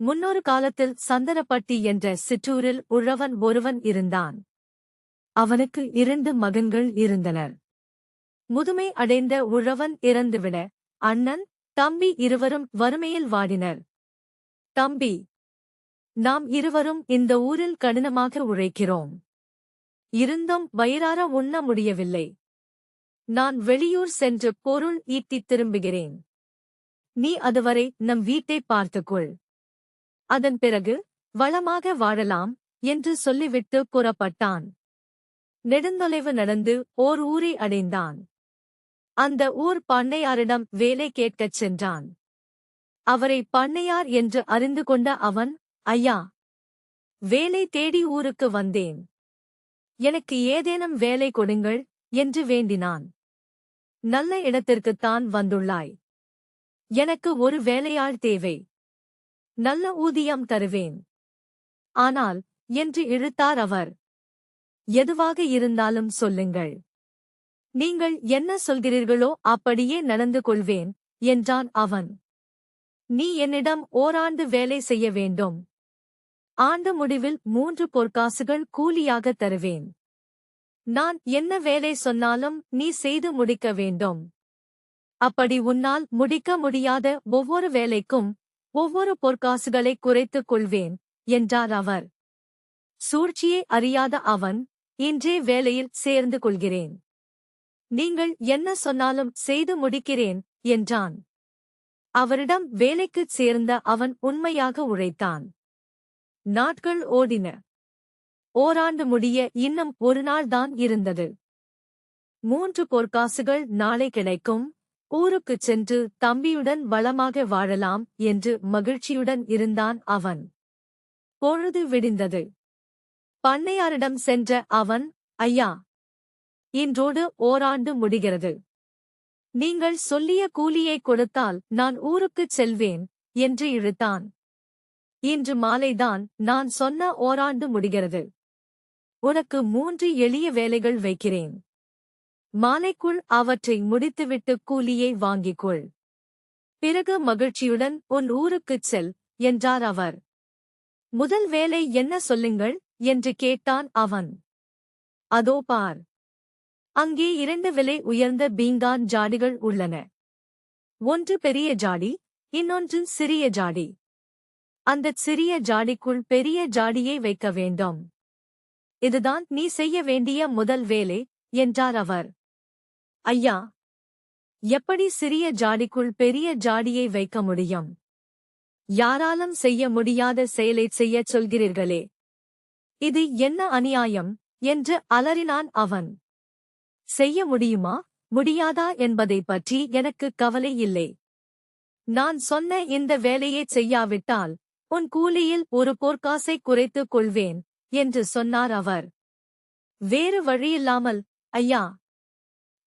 முன்னொரு காலத்தில் சந்தனப்பட்டி என்ற சிற்றூரில் உழவன் ஒருவன் இருந்தான். அவனுக்கு 2 மகன்கள் இருந்தனர். முதுமை அடைந்த உழவன் இறந்துவிட அண்ணன், தம்பி இருவரும் வறுமையில் வாடினர். தம்பி, நாம் இருவரும் இந்த ஊரில் கடினமாக உழைக்கிறோம். இருந்தும் வயிறார உண்ண முடியவில்லை. நான் வெளியூர் சென்று பொருள் ஈட்டித் திரும்புகிறேன். நீ அதுவரை நம் வீட்டை பார்த்துக்கொள். அதன் பிறகு வளமாக வாழலாம் என்று சொல்லிவிட்டு புறப்பட்டான். நெடுந்தொலைவு நடந்து ஓர் ஊரை அடைந்தான். அந்த ஊர் பண்ணையாரிடம் வேலை கேட்கச் சென்றான். அவரை பண்ணையார் என்று அறிந்து கொண்ட அவன், ஐயா, வேலை தேடி ஊருக்கு வந்தேன். எனக்கு ஏதேனும் வேலை கொடுங்கள் என்று வேண்டினான். நல்ல இடத்திற்குத்தான் வந்துள்ளாய். எனக்கு ஒரு வேலையாள் தேவை. நல்ல ஊதியம் தருவேன். ஆனால் என்று இழுத்தார் அவர். எதுவாக இருந்தாலும் சொல்லுங்கள். நீங்கள் என்ன சொல்கிறீர்களோ அப்படியே நடந்து கொள்வேன் என்றான் அவன். நீ என்னிடம் ஓராண்டு வேலை செய்ய வேண்டும். ஆண்டு முடிவில் 3 பொற்காசுகள் கூலியாக தருவேன். நான் என்ன வேலை சொன்னாலும் நீ செய்து முடிக்க வேண்டும். அப்படி உன்னால் முடிக்க முடியாத ஒவ்வொரு வேலைக்கும் ஒவ்வொரு பொற்காசுகளை குறைத்துக் கொள்வேன் என்றார் அவர். சூழ்ச்சியை அறியாத அவன், இன்றே வேலையில் சேர்ந்து கொள்கிறேன். நீங்கள் என்ன சொன்னாலும் செய்து முடிக்கிறேன் என்றான். அவரிடம் வேலைக்குச் சேர்ந்த அவன் உண்மையாக உழைத்தான். நாட்கள் ஓடின. ஓராண்டு முடிய இன்னும் ஒரு நாள்தான் இருந்தது. 3 பொற்காசுகள் நாளை கிடைக்கும். ஊருக்குச் சென்று தம்பியுடன் வளமாக வாழலாம் என்று மகிழ்ச்சியுடன் இருந்தான் அவன். பொழுது விடிந்தது. பண்ணையாரிடம் சென்ற அவன், ஐயா, இன்றோடு ஓராண்டு முடிகிறது. நீங்கள் சொல்லிய கூலியை கொடுத்தால் நான் ஊருக்குச் செல்வேன் என்று இழுத்தான். இன்று மாலைதான் நான் சொன்ன ஓராண்டு முடிகிறது. உனக்கு 3 எளிய வேலைகள் வைக்கிறேன். மாலைக்குள் அவற்றை முடித்துவிட்டு கூலியை வாங்கிக்கொள். பிறகு மகிழ்ச்சியுடன் உன் ஊருக்குச் செல் என்றார் அவர். முதல் வேலை என்ன சொல்லுங்கள் என்று கேட்டான் அவன். அதோ பார், அங்கே 2 விலை உயர்ந்த பீங்கான் ஜாடிகள் உள்ளன. ஒன்று பெரிய ஜாடி, இன்னொன்று சிறிய ஜாடி. அந்தச் சிறிய ஜாடிக்குள் பெரிய ஜாடியை வைக்க வேண்டும். இதுதான் நீ செய்ய வேண்டிய முதல் வேலை என்றார் அவர். ஐயா, எப்படி சிறிய ஜாடிக்குள் பெரிய ஜாடியை வைக்க முடியும்? யாராலும் செய்ய முடியாத செயலைச் செய்யச் சொல்கிறீர்களே, இது என்ன அநியாயம் என்று அலறினான் அவன். செய்ய முடியுமா முடியாதா என்பதைப் பற்றி எனக்கு கவலை இல்லை. நான் சொன்ன இந்த வேலையைச் செய்யாவிட்டால் உன் கூலியில் ஒரு பொற்காசை குறைத்துக் கொள்வேன் என்று சொன்னார் அவர். வேறு வழியில்லாமல், ஐயா,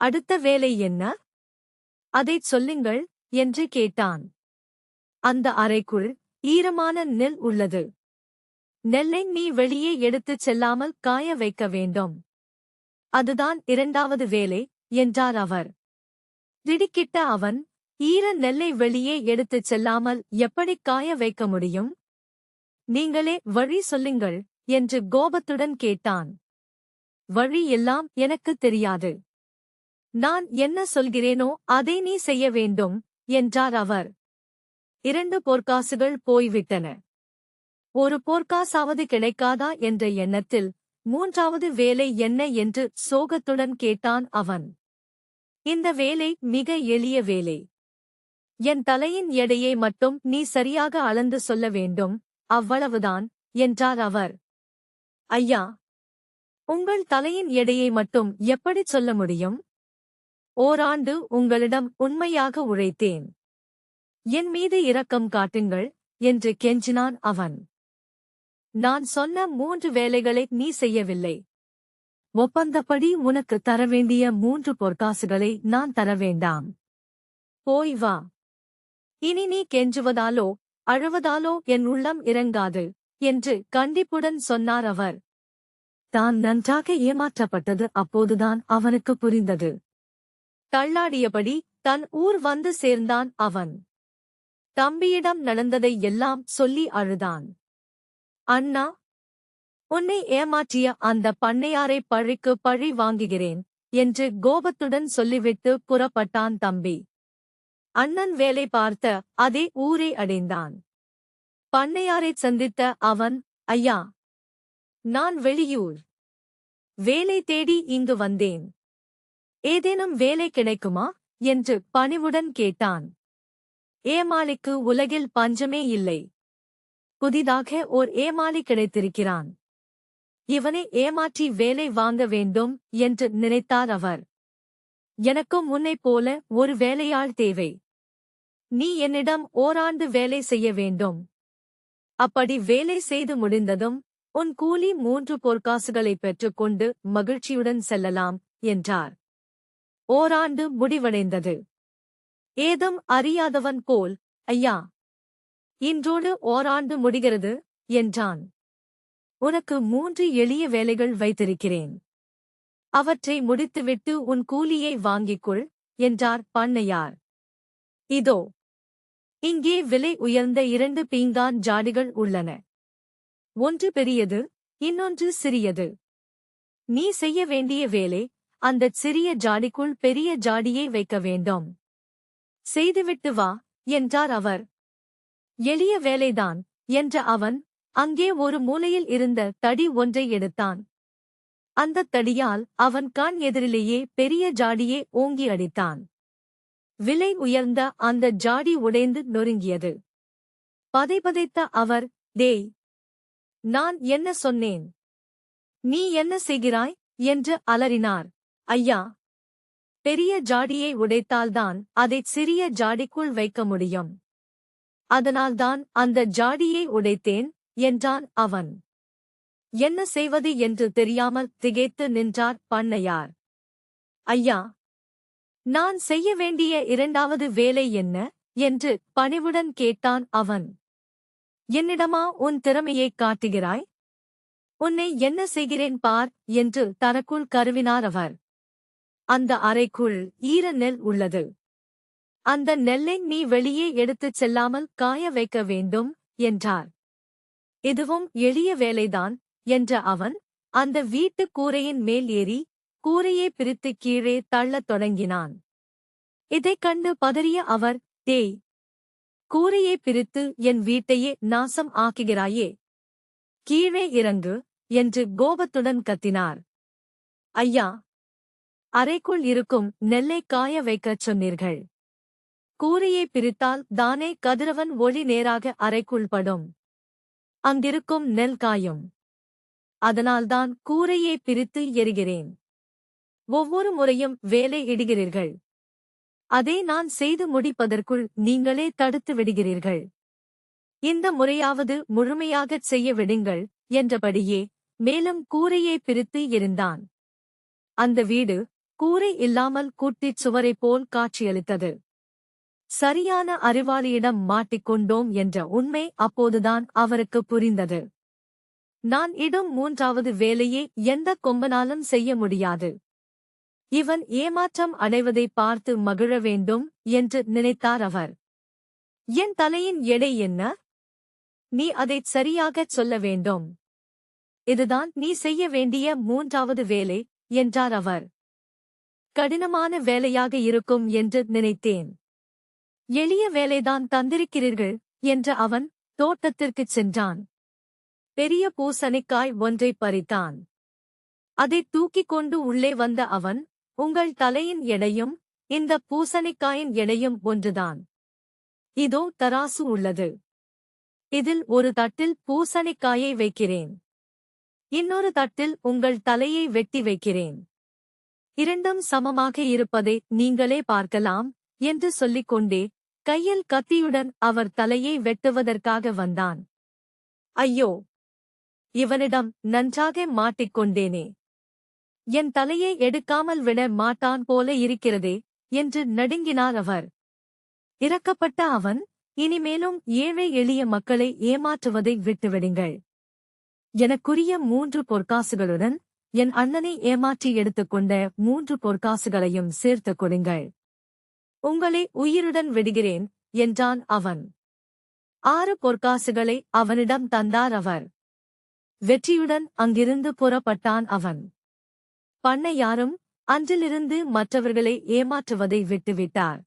அடுத்த வேலை என்ன? அதைச் சொல்லுங்கள் என்று கேட்டான். அந்த அறைக்குள் ஈரமான நெல் உள்ளது. நெல்லை நீ வெளியே எடுத்துச் செல்லாமல் காய வைக்க வேண்டும். அதுதான் 2வது வேலை என்றார் அவர். திடுக்கிட்ட அவன், ஈர நெல்லை வெளியே எடுத்துச் செல்லாமல் எப்படி காய வைக்க முடியும்? நீங்களே வழி சொல்லுங்கள் என்று கோபத்துடன் கேட்டான். வழி எல்லாம் எனக்குத் தெரியாது. நான் என்ன சொல்கிறேனோ அதை நீ செய்ய வேண்டும் என்றார் அவர். 2 பொற்காசுகள் போய்விட்டன. ஒரு பொற்காசாவது கிடைக்காதா என்ற எண்ணத்தில் 3வது வேலை என்ன என்று சோகத்துடன் கேட்டான் அவன். இந்த வேலை மிக எளிய வேலை. என் தலையின் எடையை மட்டும் நீ சரியாக அளந்து சொல்ல வேண்டும், அவ்வளவுதான் என்றார் அவர். ஐயா, உங்கள் தலையின் எடையை மட்டும் எப்படிச் சொல்ல முடியும்? ஓராண்டு உங்களிடம் உண்மையாக உழைத்தேன். என் மீது இரக்கம் காட்டுங்கள் என்று கெஞ்சினான் அவன். நான் சொன்ன 3 வேலைகளை நீ செய்யவில்லை. ஒப்பந்தப்படி உனக்கு தரவேண்டிய 3 பொற்காசுகளை நான் தர வேண்டாம். போய் வா. இனி நீ கெஞ்சுவதாலோ அழுவதாலோ என் உள்ளம் இறங்காது என்று கண்டிப்புடன் சொன்னார் அவர். தான் நன்றாக ஏமாற்றப்பட்டது அப்போதுதான் அவனுக்கு புரிந்தது. தள்ளாடியபடி தன் ஊர் வந்து சேர்ந்தான் அவன். தம்பியிடம் நடந்ததை எல்லாம் சொல்லி அழுதான். அண்ணா, உன்னை ஏமாற்றிய அந்த பண்ணையாரை பழிக்கு பழி வாங்குகிறேன் என்று கோபத்துடன் சொல்லிவிட்டு புறப்பட்டான் தம்பி. அண்ணன் வேலை பார்த்த அதே ஊரை அடைந்தான். பண்ணையாரைச் சந்தித்த அவன், ஐயா, நான் வெளியூர் வேலை தேடி இங்கு வந்தேன். ஏதேனும் வேலை கிடைக்குமா என்று பணிவுடன் கேட்டான். ஏமாளிக்கு உலகில் பஞ்சமே இல்லை. புதிதாக ஓர் ஏமாளி கிடைத்திருக்கிறான். இவனை ஏமாற்றி வேலை வாங்க வேண்டும் என்று நினைத்தார் அவர். எனக்கும் உன்னைப் போல ஒரு வேலையாள் தேவை. நீ என்னிடம் ஓராண்டு வேலை செய்ய வேண்டும். அப்படி வேலை செய்து முடிந்ததும் உன் கூலி 3 பொற்காசுகளைப் பெற்றுக்கொண்டு மகிழ்ச்சியுடன் செல்லலாம் என்றார். ஓராண்டு முடிவடைந்தது. ஏதும் அறியாதவன் போல், ஐயா, இன்றோடு ஓராண்டு முடிகிறது என்றான். உனக்கு 3 எளிய வேலைகள் வைத்திருக்கிறேன். அவற்றை முடித்துவிட்டு உன் கூலியை வாங்கிக்கொள் என்றார் பண்ணையார். இதோ இங்கே விலை உயர்ந்த 2 பீங்கான் ஜாடிகள் உள்ளன. ஒன்று பெரியது, இன்னொன்று சிறியது. நீ செய்ய வேண்டிய வேலை, அந்தச் சிறிய ஜாடிக்குள் பெரிய ஜாடியை வைக்க வேண்டும். செய்துவிட்டு வா என்றார் அவர். எளிய வேலைதான் என்ற அவன் அங்கே ஒரு மூலையில் இருந்த தடி ஒன்றை எடுத்தான். அந்தத் தடியால் அவன் கண் எதிரிலேயே பெரிய ஜாடியை ஓங்கி அடித்தான். விலை உயர்ந்த அந்த ஜாடி உடைந்து நொறுங்கியது. பதைபதைத்த அவர், டேய், நான் என்ன சொன்னேன்? நீ என்ன செய்கிறாய் என்று அலறினார். ஐயா, பெரிய ஜாடியை உடைத்தால்தான் அதைச் சிறிய ஜாடிக்குள் வைக்க முடியும். அதனால்தான் அந்த ஜாடியை உடைத்தேன் என்றான் அவன். என்ன செய்வது என்று தெரியாமல் திகைத்து நின்றார் பண்ணையார். ஐயா, நான் செய்ய வேண்டிய 2வது வேலை என்ன என்று பணிவுடன் கேட்டான் அவன். என்னிடமா உன் திறமையைக் காட்டுகிறாய்? உன்னை என்ன செய்கிறேன் பார் என்று தனக்குள் கருவினார் அவர். அந்த அறைக்குள் ஈர நெல் உள்ளது. அந்த நெல்லை நீ வெளியே எடுத்துச் செல்லாமல் காய வைக்க வேண்டும் என்றார். இதுவும் எளிய வேலைதான் என்ற அவன் அந்த வீட்டுக் கூரையின் மேல் ஏறி கூரையை பிரித்து கீழே தள்ளத் தொடங்கினான். இதைக் கண்டு பதறிய அவர், டேய், கூரையை பிரித்து என் வீட்டையே நாசம் ஆக்குகிறாயே, கீழே இறங்கு என்று கோபத்துடன் கத்தினார். ஐயா, அறைக்குள் இருக்கும் நெல்லை காய வைக்கச் சொன்னீர்கள். கூரையை பிரித்தால் தானே கதிரவன் ஒளி நேராக அறைக்குள் படும். அங்கிருக்கும் நெல் காயும். அதனால்தான் கூரையை பிரித்து எறிகிறேன். ஒவ்வொரு முறையும் வேலை இடுகிறீர்கள். அதை நான் செய்து முடிப்பதற்குள் நீங்களே தடுத்து விடுகிறீர்கள். இந்த முறையாவது முழுமையாகச் செய்ய விடுங்கள் என்றபடியே மேலும் கூரையை பிரித்து எறிந்தான். அந்த வீடு கூரை இல்லாமல் கூட்டிச் சுவரைப் போல் காட்சியளித்தது. சரியான அறிவாளியிடம் மாட்டிக்கொண்டோம் என்ற உண்மை அப்போதுதான் அவருக்கு புரிந்தது. நான் இடும் 3வது வேலையை எந்த கொம்பனாலும் செய்ய முடியாது. இவன் ஏமாற்றம் அடைவதை பார்த்து மகிழ வேண்டும் என்று நினைத்தார் அவர். என் தலையின் எடை என்ன? நீ அதைச் சரியாகச் சொல்ல வேண்டும். இதுதான் நீ செய்ய வேண்டிய 3வது வேலை என்றார் அவர். கடினமான வேலையாக இருக்கும் என்று நினைத்தேன். எளிய வேலைதான் தந்திருக்கிறீர்கள் என்ற அவன் தோட்டத்திற்குச் சென்றான். பெரிய பூசணிக்காய் ஒன்றை பறித்தான். அதைத் தூக்கிக் கொண்டு உள்ளே வந்த அவன், உங்கள் தலையின் எடையும் இந்த பூசணிக்காயின் எடையும் ஒன்றுதான். இதோ தராசு உள்ளது. இதில் ஒரு தட்டில் பூசணிக்காயை வைக்கிறேன். இன்னொரு தட்டில் உங்கள் தலையை வெட்டி வைக்கிறேன். இரண்டும் சமமாக இருப்பதை நீங்களே பார்க்கலாம் என்று சொல்லிக் கொண்டே கையில் கத்தியுடன் அவர் தலையை வெட்டுவதற்காக வந்தான். ஐயோ, இவனிடம் நன்றாக மாட்டிக்கொண்டேனே. என் தலையை எடுக்காமல் விட மாட்டான் போல இருக்கிறதே என்று நடுங்கினார் அவர். இரக்கப்பட்ட அவன், இனிமேலும் ஏழை எளிய மக்களை ஏமாற்றுவதை விட்டுவிடுங்கள். எனக்குரிய 3 பொற்காசுகளுடன் என் அண்ணனை ஏமாற்றி எடுத்துக்கொண்ட 3 பொற்காசுகளையும் சேர்த்துக் கொடுங்கள். உங்களை உயிருடன் விடுகிறேன் என்றான் அவன். 6 பொற்காசுகளை அவனிடம் தந்தார் அவர். வெற்றியுடன் அங்கிருந்து புறப்பட்டான் அவன். பண்ணையாரும் அன்றிலிருந்து மற்றவர்களை ஏமாற்றுவதை விட்டுவிட்டார்.